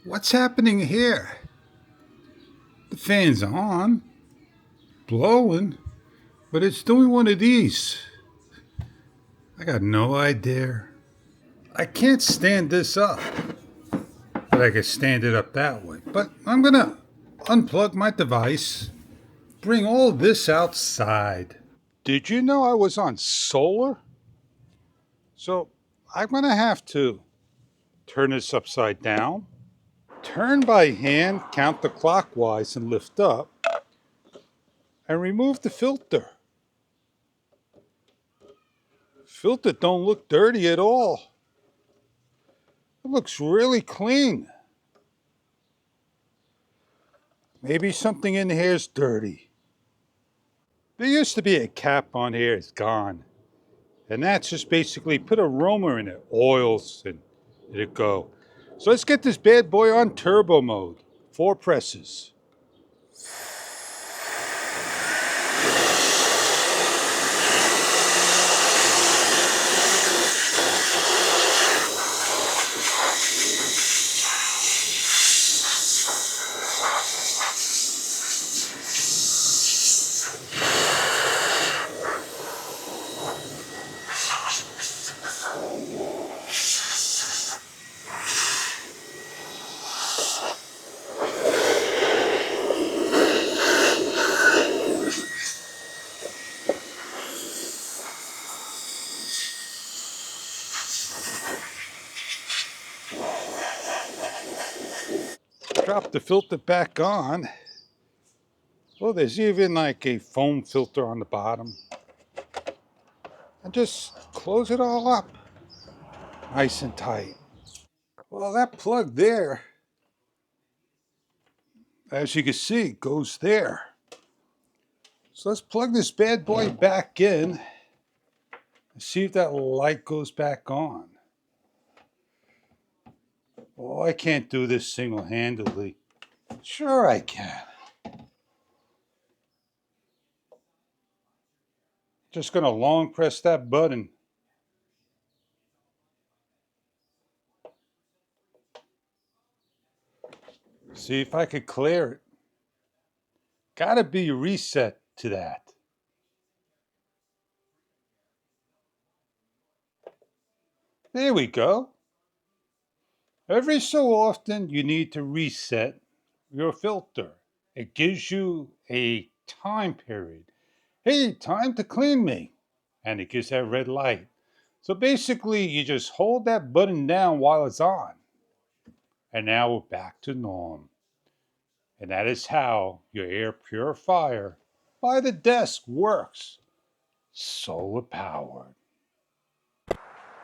What's happening here? The fan's on, blowing, but it's doing one of these. I got no idea. I can't stand this up, but I can stand it up that way. But I'm gonna unplug my device, bring all this outside. Did you know I was on solar? So I'm gonna have to turn this upside down, turn by hand counterclockwise and lift up, and remove the filter. Filter don't look dirty at all. It looks really clean. Maybe something in here is dirty. There used to be a cap on here, it's gone. And that's just basically put a roamer in it, oils, and let it go. So let's get this bad boy on turbo mode. 4 presses. Drop the filter back on. Well, there's even like a foam filter on the bottom. And just close it all up. Nice and tight. Well, that plug there, as you can see, goes there. So let's plug this bad boy back in and see if that light goes back on. Oh, I can't do this single-handedly. Sure I can. Just gonna long press that button. See if I could clear it. Gotta be reset to that. There we go. Every so often you need to reset your filter. It gives you a time period. Hey, time to clean me. And it gives that red light. So basically you just hold that button down while it's on. And now we're back to norm. And that is how your air purifier by the desk works. Solar powered.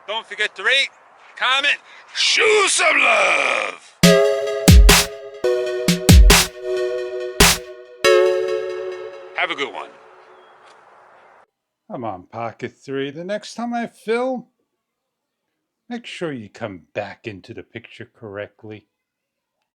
Don't forget to rate, comment, show some love. Have a good one. I'm on Pocket 3. The next time I film, make sure you come back into the picture correctly.